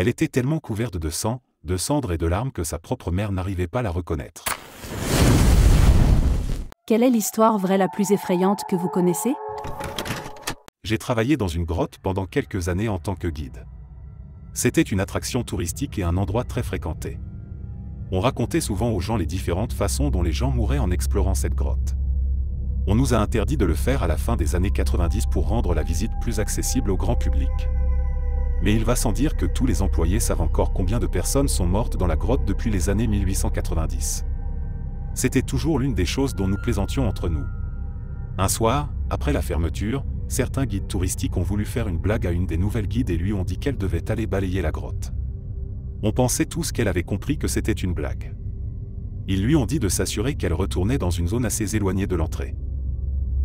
Elle était tellement couverte de sang, de cendres et de larmes que sa propre mère n'arrivait pas à la reconnaître. Quelle est l'histoire vraie la plus effrayante que vous connaissez? J'ai travaillé dans une grotte pendant quelques années en tant que guide. C'était une attraction touristique et un endroit très fréquenté. On racontait souvent aux gens les différentes façons dont les gens mouraient en explorant cette grotte. On nous a interdit de le faire à la fin des années 90 pour rendre la visite plus accessible au grand public. Mais il va sans dire que tous les employés savent encore combien de personnes sont mortes dans la grotte depuis les années 1890. C'était toujours l'une des choses dont nous plaisantions entre nous. Un soir, après la fermeture, certains guides touristiques ont voulu faire une blague à une des nouvelles guides et lui ont dit qu'elle devait aller balayer la grotte. On pensait tous qu'elle avait compris que c'était une blague. Ils lui ont dit de s'assurer qu'elle retournait dans une zone assez éloignée de l'entrée.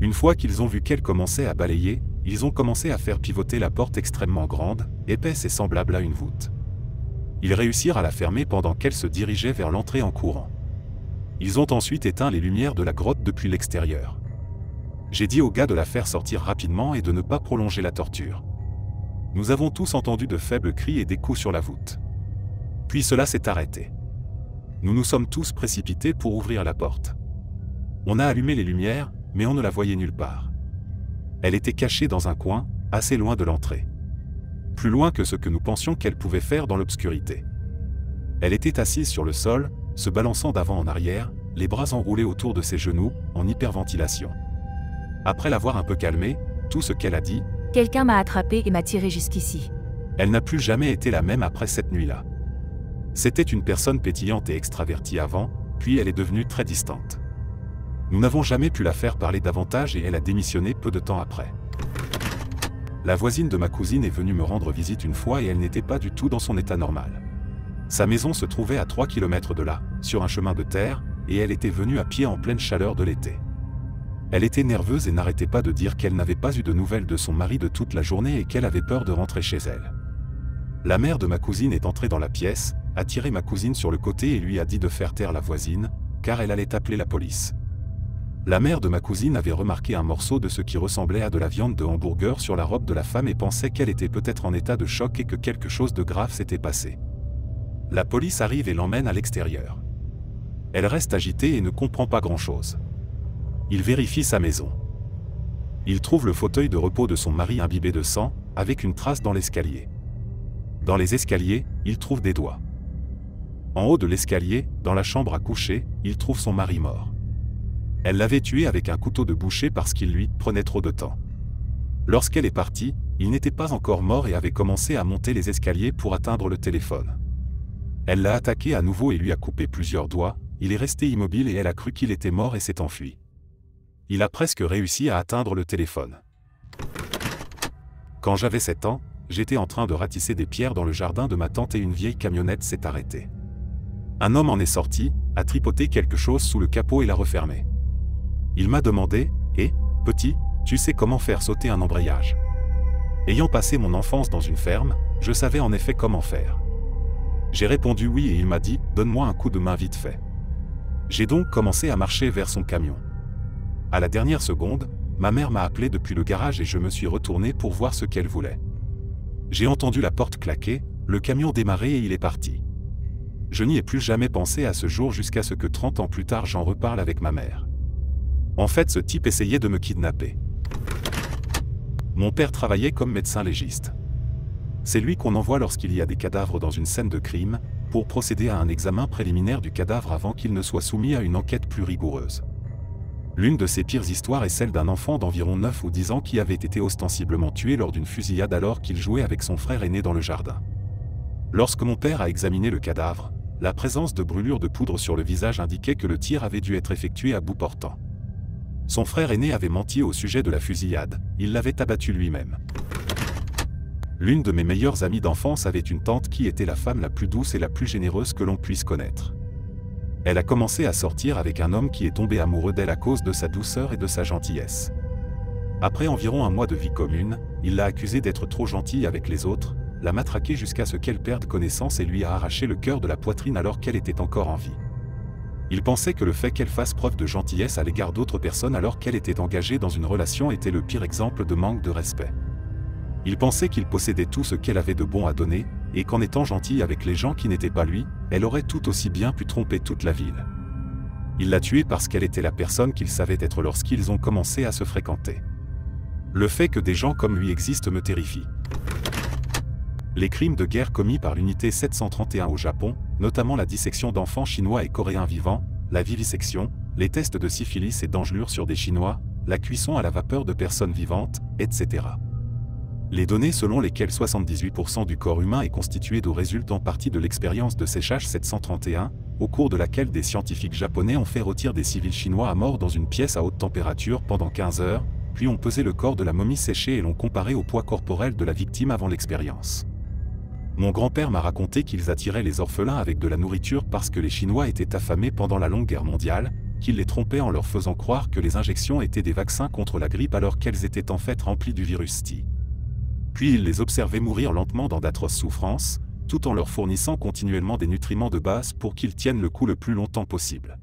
Une fois qu'ils ont vu qu'elle commençait à balayer, ils ont commencé à faire pivoter la porte extrêmement grande, épaisse et semblable à une voûte. Ils réussirent à la fermer pendant qu'elle se dirigeait vers l'entrée en courant. Ils ont ensuite éteint les lumières de la grotte depuis l'extérieur. J'ai dit aux gars de la faire sortir rapidement et de ne pas prolonger la torture. Nous avons tous entendu de faibles cris et des coups sur la voûte. Puis cela s'est arrêté. Nous nous sommes tous précipités pour ouvrir la porte. On a allumé les lumières, mais on ne la voyait nulle part. Elle était cachée dans un coin, assez loin de l'entrée. Plus loin que ce que nous pensions qu'elle pouvait faire dans l'obscurité. Elle était assise sur le sol, se balançant d'avant en arrière, les bras enroulés autour de ses genoux, en hyperventilation. Après l'avoir un peu calmée, tout ce qu'elle a dit, « Quelqu'un m'a attrapé et m'a tiré jusqu'ici. » Elle n'a plus jamais été la même après cette nuit-là. C'était une personne pétillante et extravertie avant, puis elle est devenue très distante. Nous n'avons jamais pu la faire parler davantage et elle a démissionné peu de temps après. La voisine de ma cousine est venue me rendre visite une fois et elle n'était pas du tout dans son état normal. Sa maison se trouvait à 3 km de là, sur un chemin de terre, et elle était venue à pied en pleine chaleur de l'été. Elle était nerveuse et n'arrêtait pas de dire qu'elle n'avait pas eu de nouvelles de son mari de toute la journée et qu'elle avait peur de rentrer chez elle. La mère de ma cousine est entrée dans la pièce, a tiré ma cousine sur le côté et lui a dit de faire taire la voisine, car elle allait appeler la police. La mère de ma cousine avait remarqué un morceau de ce qui ressemblait à de la viande de hamburger sur la robe de la femme et pensait qu'elle était peut-être en état de choc et que quelque chose de grave s'était passé. La police arrive et l'emmène à l'extérieur. Elle reste agitée et ne comprend pas grand-chose. Il vérifie sa maison. Il trouve le fauteuil de repos de son mari imbibé de sang, avec une trace dans l'escalier. Dans les escaliers, il trouve des doigts. En haut de l'escalier, dans la chambre à coucher, il trouve son mari mort. Elle l'avait tué avec un couteau de boucher parce qu'il lui prenait trop de temps. Lorsqu'elle est partie, il n'était pas encore mort et avait commencé à monter les escaliers pour atteindre le téléphone. Elle l'a attaqué à nouveau et lui a coupé plusieurs doigts, il est resté immobile et elle a cru qu'il était mort et s'est enfui. Il a presque réussi à atteindre le téléphone. Quand j'avais 7 ans, j'étais en train de ratisser des pierres dans le jardin de ma tante et une vieille camionnette s'est arrêtée. Un homme en est sorti, a tripoté quelque chose sous le capot et l'a refermé. Il m'a demandé « Eh, petit, tu sais comment faire sauter un embrayage ?» Ayant passé mon enfance dans une ferme, je savais en effet comment faire. J'ai répondu oui et il m'a dit « Donne-moi un coup de main vite fait ». J'ai donc commencé à marcher vers son camion. À la dernière seconde, ma mère m'a appelé depuis le garage et je me suis retourné pour voir ce qu'elle voulait. J'ai entendu la porte claquer, le camion démarrer et il est parti. Je n'y ai plus jamais pensé à ce jour jusqu'à ce que 30 ans plus tard j'en reparle avec ma mère. En fait, ce type essayait de me kidnapper. Mon père travaillait comme médecin légiste. C'est lui qu'on envoie lorsqu'il y a des cadavres dans une scène de crime, pour procéder à un examen préliminaire du cadavre avant qu'il ne soit soumis à une enquête plus rigoureuse. L'une de ses pires histoires est celle d'un enfant d'environ 9 ou 10 ans qui avait été ostensiblement tué lors d'une fusillade alors qu'il jouait avec son frère aîné dans le jardin. Lorsque mon père a examiné le cadavre, la présence de brûlures de poudre sur le visage indiquait que le tir avait dû être effectué à bout portant. Son frère aîné avait menti au sujet de la fusillade, il l'avait abattu lui-même. L'une de mes meilleures amies d'enfance avait une tante qui était la femme la plus douce et la plus généreuse que l'on puisse connaître. Elle a commencé à sortir avec un homme qui est tombé amoureux d'elle à cause de sa douceur et de sa gentillesse. Après environ un mois de vie commune, il l'a accusée d'être trop gentille avec les autres, l'a matraquée jusqu'à ce qu'elle perde connaissance et lui a arraché le cœur de la poitrine alors qu'elle était encore en vie. Il pensait que le fait qu'elle fasse preuve de gentillesse à l'égard d'autres personnes alors qu'elle était engagée dans une relation était le pire exemple de manque de respect. Il pensait qu'il possédait tout ce qu'elle avait de bon à donner, et qu'en étant gentille avec les gens qui n'étaient pas lui, elle aurait tout aussi bien pu tromper toute la ville. Il l'a tuée parce qu'elle était la personne qu'il savait être lorsqu'ils ont commencé à se fréquenter. Le fait que des gens comme lui existent me terrifie. Les crimes de guerre commis par l'unité 731 au Japon, notamment la dissection d'enfants chinois et coréens vivants, la vivisection, les tests de syphilis et d'engelure sur des Chinois, la cuisson à la vapeur de personnes vivantes, etc. Les données selon lesquelles 78% du corps humain est constitué d'eau résultent en partie de l'expérience de séchage 731, au cours de laquelle des scientifiques japonais ont fait rôtir des civils chinois à mort dans une pièce à haute température pendant 15 heures, puis ont pesé le corps de la momie séchée et l'ont comparé au poids corporel de la victime avant l'expérience. Mon grand-père m'a raconté qu'ils attiraient les orphelins avec de la nourriture parce que les Chinois étaient affamés pendant la Longue Guerre mondiale, qu'ils les trompaient en leur faisant croire que les injections étaient des vaccins contre la grippe alors qu'elles étaient en fait remplies du virus T. Puis ils les observaient mourir lentement dans d'atroces souffrances, tout en leur fournissant continuellement des nutriments de base pour qu'ils tiennent le coup le plus longtemps possible.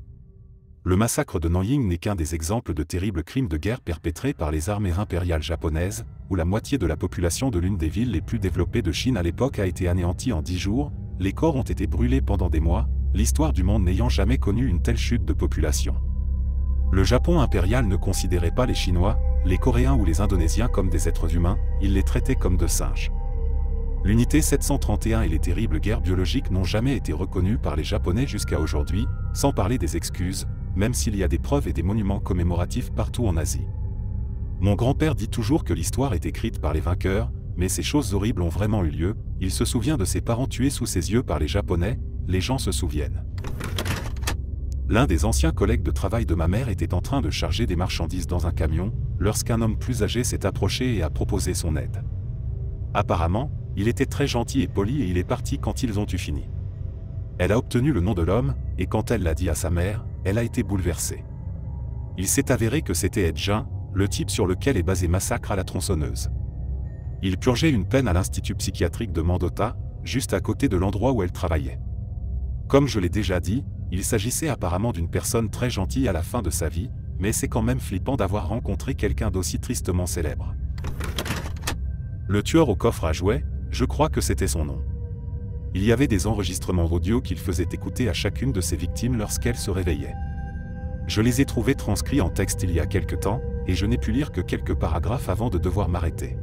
Le massacre de Nanjing n'est qu'un des exemples de terribles crimes de guerre perpétrés par les armées impériales japonaises, où la moitié de la population de l'une des villes les plus développées de Chine à l'époque a été anéantie en 10 jours, les corps ont été brûlés pendant des mois, l'histoire du monde n'ayant jamais connu une telle chute de population. Le Japon impérial ne considérait pas les Chinois, les Coréens ou les Indonésiens comme des êtres humains, il les traitait comme de singes. L'unité 731 et les terribles guerres biologiques n'ont jamais été reconnues par les Japonais jusqu'à aujourd'hui, sans parler des excuses, même s'il y a des preuves et des monuments commémoratifs partout en Asie. Mon grand-père dit toujours que l'histoire est écrite par les vainqueurs, mais ces choses horribles ont vraiment eu lieu, il se souvient de ses parents tués sous ses yeux par les Japonais, les gens se souviennent. L'un des anciens collègues de travail de ma mère était en train de charger des marchandises dans un camion, lorsqu'un homme plus âgé s'est approché et a proposé son aide. Apparemment, il était très gentil et poli et il est parti quand ils ont eu fini. Elle a obtenu le nom de l'homme, et quand elle l'a dit à sa mère, elle a été bouleversée. Il s'est avéré que c'était Ed Gein, le type sur lequel est basé Massacre à la tronçonneuse. Il purgeait une peine à l'institut psychiatrique de Mandota, juste à côté de l'endroit où elle travaillait. Comme je l'ai déjà dit, il s'agissait apparemment d'une personne très gentille à la fin de sa vie, mais c'est quand même flippant d'avoir rencontré quelqu'un d'aussi tristement célèbre. Le tueur au coffre à jouets, je crois que c'était son nom. Il y avait des enregistrements audio qu'il faisait écouter à chacune de ses victimes lorsqu'elles se réveillaient. Je les ai trouvés transcrits en texte il y a quelque temps, et je n'ai pu lire que quelques paragraphes avant de devoir m'arrêter.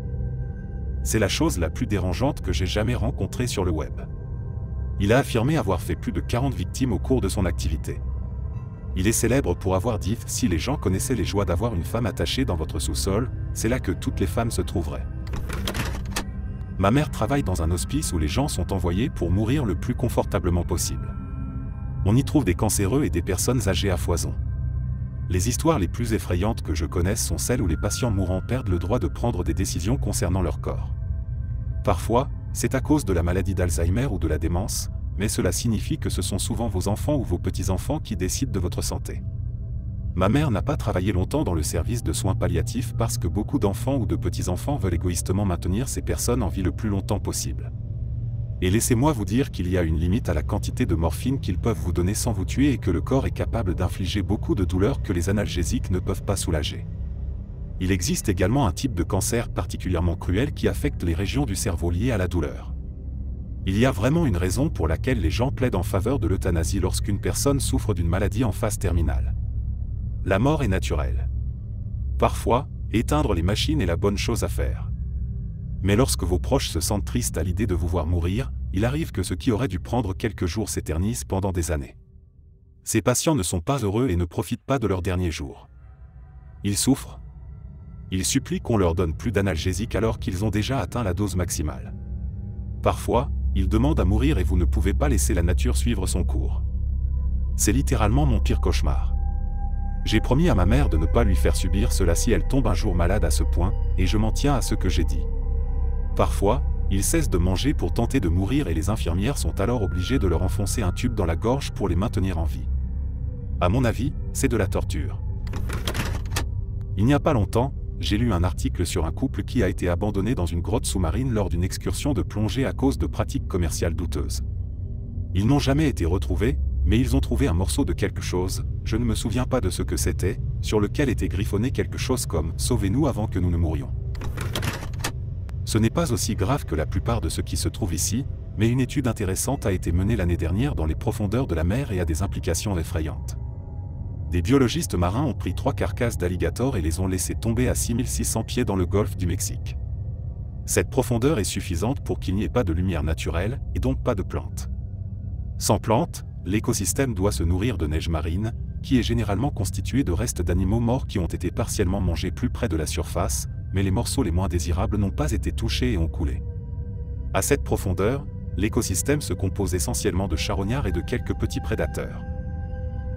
C'est la chose la plus dérangeante que j'ai jamais rencontrée sur le web. Il a affirmé avoir fait plus de 40 victimes au cours de son activité. Il est célèbre pour avoir dit « Si les gens connaissaient les joies d'avoir une femme attachée dans votre sous-sol, c'est là que toutes les femmes se trouveraient. » Ma mère travaille dans un hospice où les gens sont envoyés pour mourir le plus confortablement possible. On y trouve des cancéreux et des personnes âgées à foison. Les histoires les plus effrayantes que je connaisse sont celles où les patients mourants perdent le droit de prendre des décisions concernant leur corps. Parfois, c'est à cause de la maladie d'Alzheimer ou de la démence, mais cela signifie que ce sont souvent vos enfants ou vos petits-enfants qui décident de votre santé. Ma mère n'a pas travaillé longtemps dans le service de soins palliatifs parce que beaucoup d'enfants ou de petits-enfants veulent égoïstement maintenir ces personnes en vie le plus longtemps possible. Et laissez-moi vous dire qu'il y a une limite à la quantité de morphine qu'ils peuvent vous donner sans vous tuer et que le corps est capable d'infliger beaucoup de douleurs que les analgésiques ne peuvent pas soulager. Il existe également un type de cancer particulièrement cruel qui affecte les régions du cerveau liées à la douleur. Il y a vraiment une raison pour laquelle les gens plaident en faveur de l'euthanasie lorsqu'une personne souffre d'une maladie en phase terminale. La mort est naturelle. Parfois, éteindre les machines est la bonne chose à faire. Mais lorsque vos proches se sentent tristes à l'idée de vous voir mourir, il arrive que ce qui aurait dû prendre quelques jours s'éternise pendant des années. Ces patients ne sont pas heureux et ne profitent pas de leurs derniers jours. Ils souffrent. Ils supplient qu'on leur donne plus d'analgésiques alors qu'ils ont déjà atteint la dose maximale. Parfois, ils demandent à mourir et vous ne pouvez pas laisser la nature suivre son cours. C'est littéralement mon pire cauchemar. J'ai promis à ma mère de ne pas lui faire subir cela si elle tombe un jour malade à ce point, et je m'en tiens à ce que j'ai dit. Parfois, ils cessent de manger pour tenter de mourir et les infirmières sont alors obligées de leur enfoncer un tube dans la gorge pour les maintenir en vie. À mon avis, c'est de la torture. Il n'y a pas longtemps, j'ai lu un article sur un couple qui a été abandonné dans une grotte sous-marine lors d'une excursion de plongée à cause de pratiques commerciales douteuses. Ils n'ont jamais été retrouvés, mais ils ont trouvé un morceau de quelque chose, je ne me souviens pas de ce que c'était, sur lequel était griffonné quelque chose comme « Sauvez-nous avant que nous ne mourions ». Ce n'est pas aussi grave que la plupart de ce qui se trouve ici, Mais une étude intéressante a été menée l'année dernière dans les profondeurs de la mer et a des implications effrayantes. Des biologistes marins ont pris 3 carcasses d'alligators et les ont laissées tomber à 6600 pieds dans le golfe du Mexique. Cette profondeur est suffisante pour qu'il n'y ait pas de lumière naturelle et donc pas de plantes. Sans plantes, l'écosystème doit se nourrir de neige marine, qui est généralement constituée de restes d'animaux morts qui ont été partiellement mangés plus près de la surface, mais les morceaux les moins désirables n'ont pas été touchés et ont coulé. À cette profondeur, l'écosystème se compose essentiellement de charognards et de quelques petits prédateurs.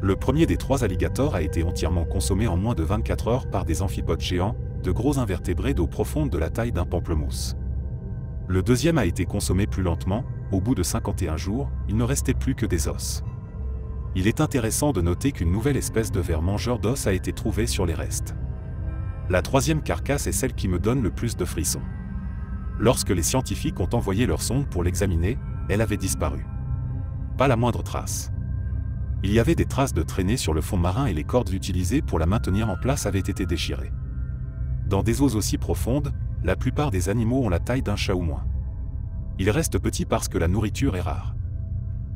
Le premier des 3 alligators a été entièrement consommé en moins de 24 heures par des amphipodes géants, de gros invertébrés d'eau profonde de la taille d'un pamplemousse. Le deuxième a été consommé plus lentement, au bout de 51 jours, il ne restait plus que des os. Il est intéressant de noter qu'une nouvelle espèce de ver mangeur d'os a été trouvée sur les restes. La 3e carcasse est celle qui me donne le plus de frissons. Lorsque les scientifiques ont envoyé leur sonde pour l'examiner, elle avait disparu. Pas la moindre trace. Il y avait des traces de traînées sur le fond marin et les cordes utilisées pour la maintenir en place avaient été déchirées. Dans des eaux aussi profondes, la plupart des animaux ont la taille d'un chat ou moins. Ils restent petits parce que la nourriture est rare.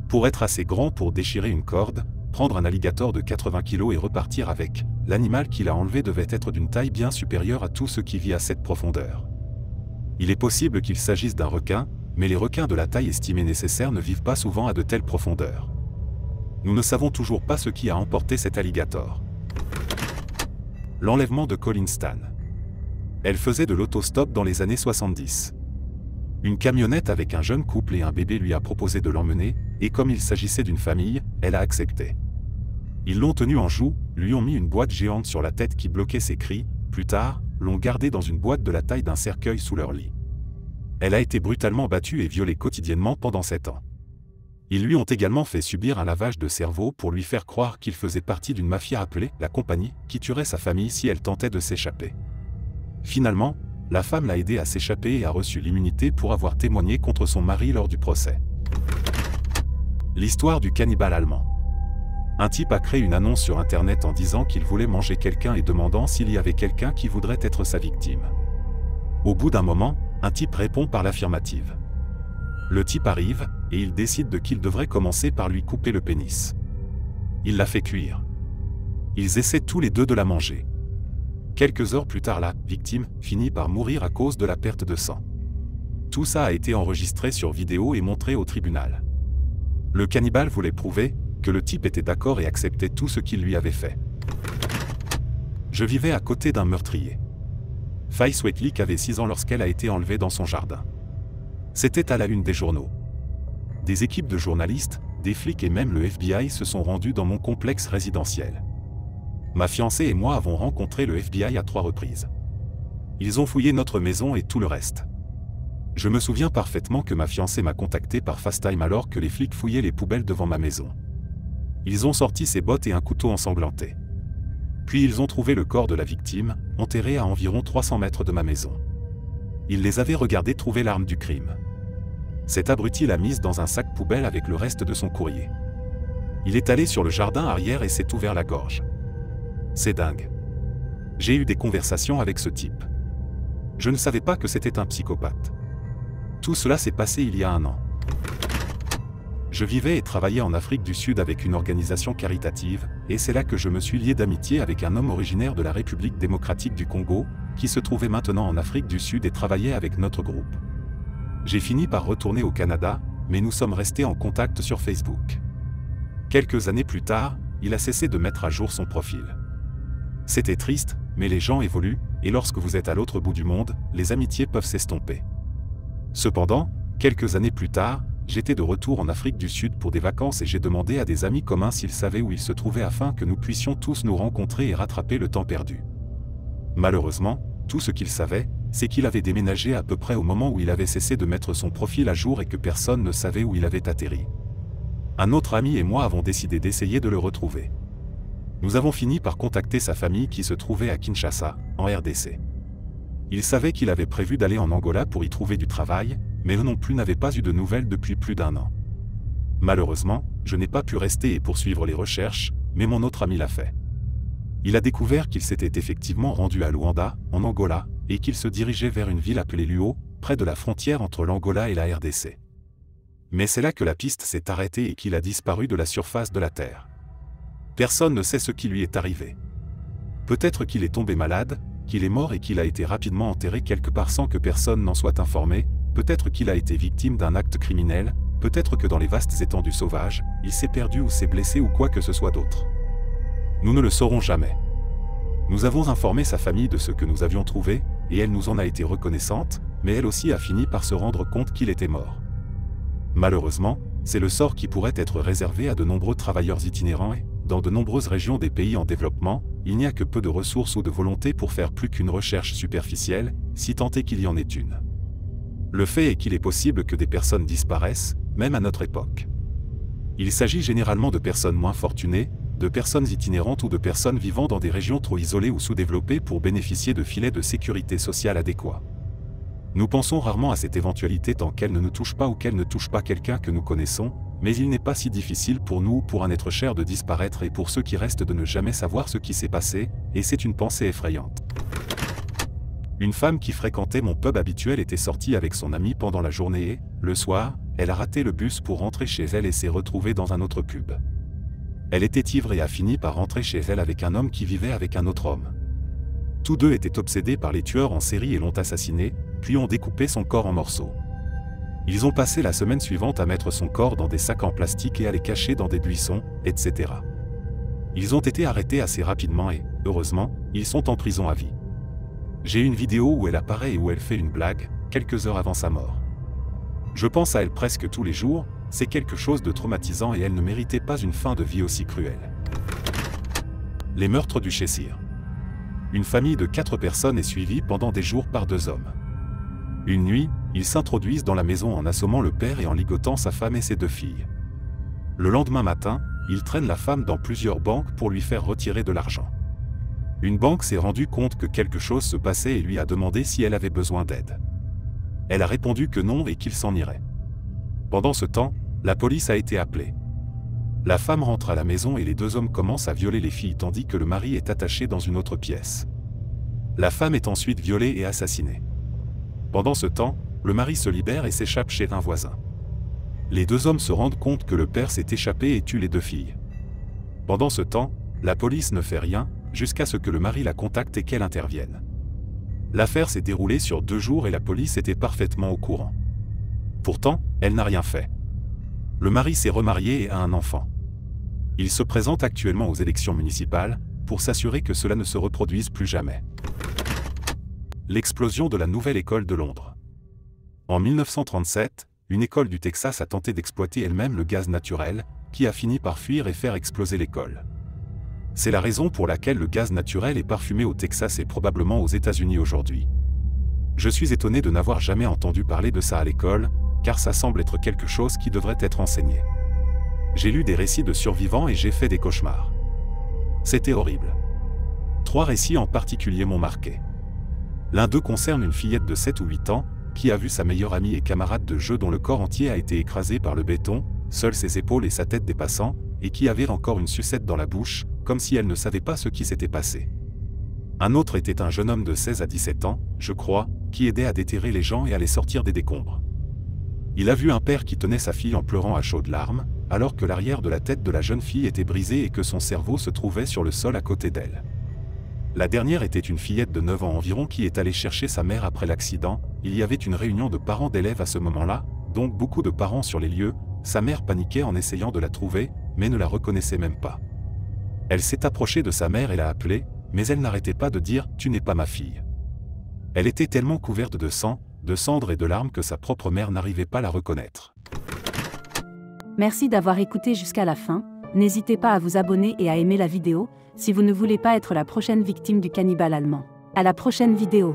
Pour être assez grand pour déchirer une corde, prendre un alligator de 80 kg et repartir avec, l'animal qu'il a enlevé devait être d'une taille bien supérieure à tout ce qui vit à cette profondeur. Il est possible qu'il s'agisse d'un requin, mais les requins de la taille estimée nécessaire ne vivent pas souvent à de telles profondeurs. Nous ne savons toujours pas ce qui a emporté cet alligator. L'enlèvement de Colleen Stan. Elle faisait de l'autostop dans les années 70. Une camionnette avec un jeune couple et un bébé lui a proposé de l'emmener, et comme il s'agissait d'une famille, elle a accepté. Ils l'ont tenue en joue, lui ont mis une boîte géante sur la tête qui bloquait ses cris, plus tard, l'ont gardée dans une boîte de la taille d'un cercueil sous leur lit. Elle a été brutalement battue et violée quotidiennement pendant 7 ans. Ils lui ont également fait subir un lavage de cerveau pour lui faire croire qu'il faisait partie d'une mafia appelée « la compagnie » qui tuerait sa famille si elle tentait de s'échapper. Finalement, la femme l'a aidé à s'échapper et a reçu l'immunité pour avoir témoigné contre son mari lors du procès. L'histoire du cannibale allemand. Un type a créé une annonce sur internet en disant qu'il voulait manger quelqu'un et demandant s'il y avait quelqu'un qui voudrait être sa victime. Au bout d'un moment, un type répond par l'affirmative. Le type arrive, et il décide qu'il devrait commencer par lui couper le pénis. Il la fait cuire. Ils essaient tous les deux de la manger. Quelques heures plus tard, la victime finit par mourir à cause de la perte de sang. Tout ça a été enregistré sur vidéo et montré au tribunal. Le cannibale voulait prouver que le type était d'accord et acceptait tout ce qu'il lui avait fait. Je vivais à côté d'un meurtrier. Faye Sweetlick avait 6 ans lorsqu'elle a été enlevée dans son jardin. C'était à la une des journaux. Des équipes de journalistes, des flics et même le FBI se sont rendus dans mon complexe résidentiel. Ma fiancée et moi avons rencontré le FBI à 3 reprises. Ils ont fouillé notre maison et tout le reste. Je me souviens parfaitement que ma fiancée m'a contacté par FaceTime alors que les flics fouillaient les poubelles devant ma maison. Ils ont sorti ses bottes et un couteau ensanglanté. Puis ils ont trouvé le corps de la victime, enterré à environ 300 mètres de ma maison. Ils les avaient regardés trouver l'arme du crime. Cet abruti l'a mise dans un sac poubelle avec le reste de son courrier. Il est allé sur le jardin arrière et s'est ouvert la gorge. C'est dingue. J'ai eu des conversations avec ce type. Je ne savais pas que c'était un psychopathe. Tout cela s'est passé il y a 1 an. Je vivais et travaillais en Afrique du Sud avec une organisation caritative, et c'est là que je me suis lié d'amitié avec un homme originaire de la République démocratique du Congo, qui se trouvait maintenant en Afrique du Sud et travaillait avec notre groupe. J'ai fini par retourner au Canada, mais nous sommes restés en contact sur Facebook. Quelques années plus tard, il a cessé de mettre à jour son profil. C'était triste, mais les gens évoluent, et lorsque vous êtes à l'autre bout du monde, les amitiés peuvent s'estomper. Cependant, quelques années plus tard, j'étais de retour en Afrique du Sud pour des vacances et j'ai demandé à des amis communs s'ils savaient où il se trouvait afin que nous puissions tous nous rencontrer et rattraper le temps perdu. Malheureusement, tout ce qu'ils savaient, c'est qu'il avait déménagé à peu près au moment où il avait cessé de mettre son profil à jour et que personne ne savait où il avait atterri. Un autre ami et moi avons décidé d'essayer de le retrouver. Nous avons fini par contacter sa famille qui se trouvait à Kinshasa, en RDC. Ils savaient qu'il avait prévu d'aller en Angola pour y trouver du travail, mais eux non plus n'avaient pas eu de nouvelles depuis plus d'1 an. Malheureusement, je n'ai pas pu rester et poursuivre les recherches, mais mon autre ami l'a fait. Il a découvert qu'il s'était effectivement rendu à Luanda, en Angola, et qu'il se dirigeait vers une ville appelée Luo, près de la frontière entre l'Angola et la RDC. Mais c'est là que la piste s'est arrêtée et qu'il a disparu de la surface de la Terre. Personne ne sait ce qui lui est arrivé. Peut-être qu'il est tombé malade, qu'il est mort et qu'il a été rapidement enterré quelque part sans que personne n'en soit informé, peut-être qu'il a été victime d'un acte criminel, peut-être que dans les vastes étendues sauvages, il s'est perdu ou s'est blessé ou quoi que ce soit d'autre. Nous ne le saurons jamais. Nous avons informé sa famille de ce que nous avions trouvé, et elle nous en a été reconnaissante, mais elle aussi a fini par se rendre compte qu'il était mort. Malheureusement, c'est le sort qui pourrait être réservé à de nombreux travailleurs itinérants et, dans de nombreuses régions des pays en développement, il n'y a que peu de ressources ou de volonté pour faire plus qu'une recherche superficielle, si tant est qu'il y en ait une. Le fait est qu'il est possible que des personnes disparaissent, même à notre époque. Il s'agit généralement de personnes moins fortunées, de personnes itinérantes ou de personnes vivant dans des régions trop isolées ou sous-développées pour bénéficier de filets de sécurité sociale adéquats. Nous pensons rarement à cette éventualité tant qu'elle ne nous touche pas ou qu'elle ne touche pas quelqu'un que nous connaissons, mais il n'est pas si difficile pour nous ou pour un être cher de disparaître et pour ceux qui restent de ne jamais savoir ce qui s'est passé, et c'est une pensée effrayante. Une femme qui fréquentait mon pub habituel était sortie avec son amie pendant la journée et, le soir, elle a raté le bus pour rentrer chez elle et s'est retrouvée dans un autre pub. Elle était ivre et a fini par rentrer chez elle avec un homme qui vivait avec un autre homme. Tous deux étaient obsédés par les tueurs en série et l'ont assassiné, puis ont découpé son corps en morceaux. Ils ont passé la semaine suivante à mettre son corps dans des sacs en plastique et à les cacher dans des buissons, etc. Ils ont été arrêtés assez rapidement et, heureusement, ils sont en prison à vie. J'ai une vidéo où elle apparaît et où elle fait une blague, quelques heures avant sa mort. Je pense à elle presque tous les jours, c'est quelque chose de traumatisant et elle ne méritait pas une fin de vie aussi cruelle. Les meurtres du Cheshire. Une famille de 4 personnes est suivie pendant des jours par 2 hommes. Une nuit, ils s'introduisent dans la maison en assommant le père et en ligotant sa femme et ses 2 filles. Le lendemain matin, ils traînent la femme dans plusieurs banques pour lui faire retirer de l'argent. Une banque s'est rendue compte que quelque chose se passait et lui a demandé si elle avait besoin d'aide. Elle a répondu que non et qu'il s'en irait. Pendant ce temps, la police a été appelée. La femme rentre à la maison et les 2 hommes commencent à violer les filles tandis que le mari est attaché dans une autre pièce. La femme est ensuite violée et assassinée. Pendant ce temps, le mari se libère et s'échappe chez un voisin. Les 2 hommes se rendent compte que le père s'est échappé et tue les 2 filles. Pendant ce temps, la police ne fait rien, jusqu'à ce que le mari la contacte et qu'elle intervienne. L'affaire s'est déroulée sur 2 jours et la police était parfaitement au courant. Pourtant, elle n'a rien fait. Le mari s'est remarié et a un enfant. Il se présente actuellement aux élections municipales, pour s'assurer que cela ne se reproduise plus jamais. L'explosion de la nouvelle école de Londres. En 1937, une école du Texas a tenté d'exploiter elle-même le gaz naturel, qui a fini par fuir et faire exploser l'école. C'est la raison pour laquelle le gaz naturel est parfumé au Texas et probablement aux États-Unis aujourd'hui. Je suis étonné de n'avoir jamais entendu parler de ça à l'école, car ça semble être quelque chose qui devrait être enseigné. J'ai lu des récits de survivants et j'ai fait des cauchemars. C'était horrible. 3 récits en particulier m'ont marqué. L'un d'eux concerne une fillette de 7 ou 8 ans, qui a vu sa meilleure amie et camarade de jeu dont le corps entier a été écrasé par le béton, seules ses épaules et sa tête dépassant, et qui avait encore une sucette dans la bouche, comme si elle ne savait pas ce qui s'était passé. Un autre était un jeune homme de 16 à 17 ans, je crois, qui aidait à déterrer les gens et à les sortir des décombres. Il a vu un père qui tenait sa fille en pleurant à chaudes larmes, alors que l'arrière de la tête de la jeune fille était brisée et que son cerveau se trouvait sur le sol à côté d'elle. La dernière était une fillette de 9 ans environ qui est allée chercher sa mère après l'accident. Il y avait une réunion de parents d'élèves à ce moment-là, donc beaucoup de parents sur les lieux. Sa mère paniquait en essayant de la trouver, mais ne la reconnaissait même pas. Elle s'est approchée de sa mère et l'a appelée, mais elle n'arrêtait pas de dire « Tu n'es pas ma fille ». Elle était tellement couverte de sang, de cendres et de larmes que sa propre mère n'arrivait pas à la reconnaître. Merci d'avoir écouté jusqu'à la fin. N'hésitez pas à vous abonner et à aimer la vidéo, si vous ne voulez pas être la prochaine victime du cannibale allemand. À la prochaine vidéo.